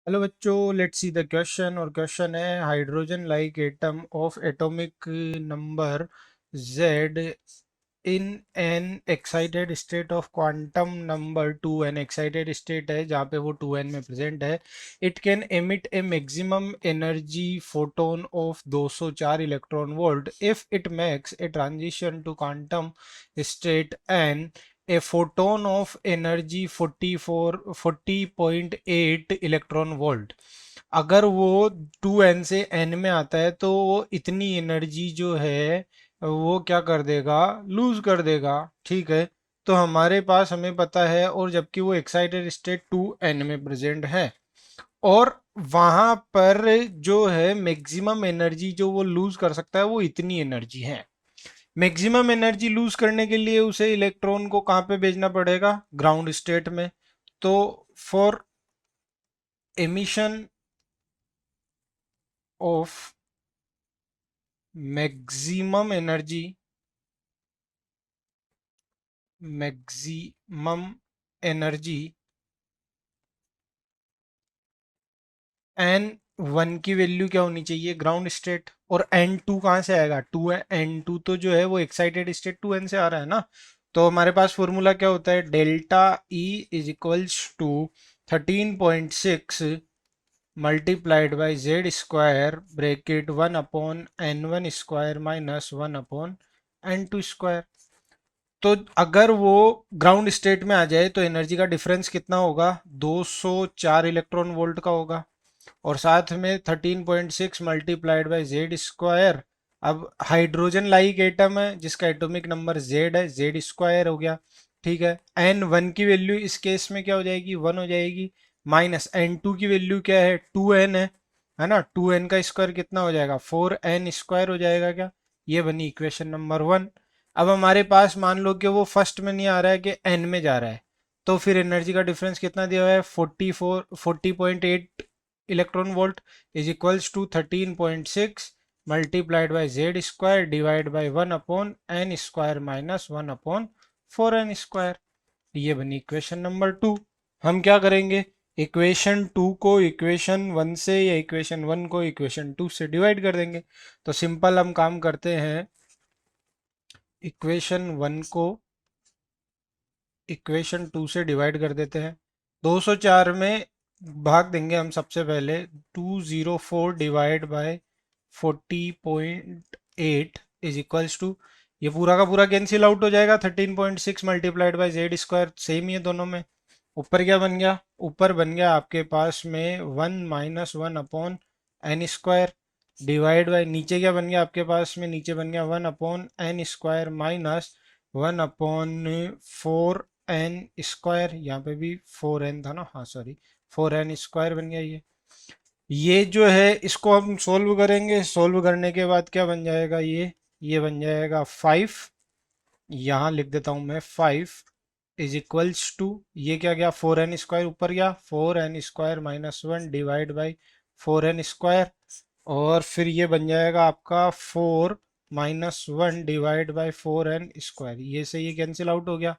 Hello बच्चों, let's see the question. और question है hydrogen like atom of atomic number z in an excited state of quantum number 2n। Excited state है जहाँ पे वो 2n में प्रेजेंट है। It can emit a maximum energy photon of 204 electron volt if it makes a transition to quantum state N. A photon of energy 40.8 electron volt. अगर वो 2n से n में आता है तो वो इतनी एनर्जी जो है वो क्या कर देगा, लूज कर देगा। ठीक है, तो हमारे पास हमें पता है, और जबकि वो एक्साइटेड स्टेट 2n में प्रेजेंट है, और वहां पर जो है मैक्सिमम एनर्जी जो वो लूज कर सकता है वो इतनी एनर्जी है। मैक्सिमम एनर्जी लूज करने के लिए उसे इलेक्ट्रॉन को कहाँ पे भेजना पड़ेगा, ग्राउंड स्टेट में। तो for emission of maximum energy, maximum energy N one की वैल्यू क्या होनी चाहिए, ग्राउंड स्टेट। और एन टू कहाँ से आएगा, टू है, एन टू तो जो है वो एक्साइटेड स्टेट 2n से आ रहा है ना। तो हमारे पास फॉर्मूला क्या होता है, delta E is equals to 13.6 multiplied by Z square bracket 1/n1 square minus 1/n2 square. तो अगर वो ग्राउंड स्टेट में आ जाए तो एनर्जी का डिफरेंस कितना होगा, 204 इलेक्ट्रॉन वोल्ट का होगा। और साथ में 13.6 मल्टीप्लाइड बाई जेड स्क्वायर। अब हाइड्रोजन लाइक एटम है जिसका एटॉमिक नंबर जेड है, जेड स्क्वायर हो गया। ठीक है, एन वन की वैल्यू इस केस में क्या हो जाएगी, 1 हो जाएगी। माइनस एन टू की वैल्यू क्या है, 2n है ना। 2n का स्क्वायर कितना हो जाएगा, 4n स्क्वायर हो जाएगा क्या। ये बनी इक्वेशन नंबर 1। अब हमारे पास मान लो कि वो फर्स्ट में नहीं आ रहा है कि n में जा रहा है, तो फिर एनर्जी का डिफरेंस कितना दिया हुआ है, 40.8 electron volt is equals to 13.6 multiplied by Z square divide by 1/n square minus 1/4n square. ये बनी इक्वेशन नंबर 2। हम क्या करेंगे, इक्वेशन 2 को इक्वेशन 1 से या इक्वेशन 1 को इक्वेशन 2 से डिवाइड कर देंगे। तो सिंपल हम काम करते हैं, इक्वेशन 1 को इक्वेशन 2 से डिवाइड कर देते हैं। 204 में भाग देंगे हम सबसे पहले। 204 divide by 40.8 is equals to, ये पूरा का पूरा कैंसिल आउट हो जाएगा। 13.6 multiplied by z square same ही है दोनों में। ऊपर क्या बन गया, ऊपर बन गया आपके पास में 1 - 1/n स्क्वायर डिवाइड बाय, नीचे क्या बन गया आपके पास में, नीचे बन गया 1/n square minus 1/4n square. यहाँ पे भी 4n था ना, हाँ सॉरी, 4n स्क्वायर बन गया ये जो है इसको हम सोल्व करेंगे। सोल्व करने के बाद क्या बन जाएगा, ये बन जाएगा 5। यहाँ लिख देता हूँ मैं 5 इज इक्वल्स टू, ये क्या गया, 4n स्क्वायर ऊपर गया, 4n square minus 1 divide by 4n square. और फिर ये बन जाएगा आपका 4 - 1 डिवाइड बाई 4n स्क्वायर। ये से ये कैंसिल आउट हो गया।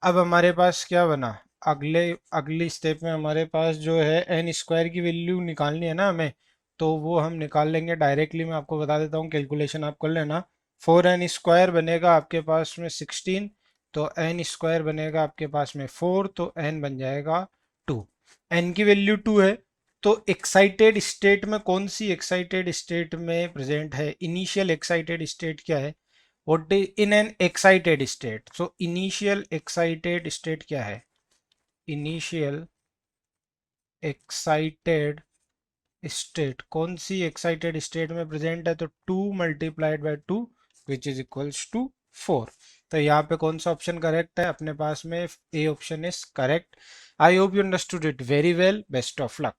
अब हमारे पास क्या बना, अगली स्टेप में हमारे पास जो है एन स्क्वायर की वैल्यू निकालनी है ना हमें। तो वो हम निकाल लेंगे डायरेक्टली, मैं आपको बता देता हूँ, कैलकुलेशन आप कर लेना। 4n स्क्वायर बनेगा आपके पास में 16, तो एन स्क्वायर बनेगा आपके पास में 4, तो एन बन जाएगा 2। एन की वैल्यू 2 है, तो एक्साइटेड स्टेट में कौन सी एक्साइटेड स्टेट में प्रेजेंट है, इनिशियल एक्साइटेड स्टेट क्या है, what is in an excited state। so initial excited state क्या है, initial excited state कौन सी एक्साइटेड स्टेट में प्रेजेंट है, तो 2 multiplied by 2 which is equals to 4। तो यहाँ पे कौन सा ऑप्शन करेक्ट है, अपने पास में A option is correct. I hope you understood it very well, best of luck.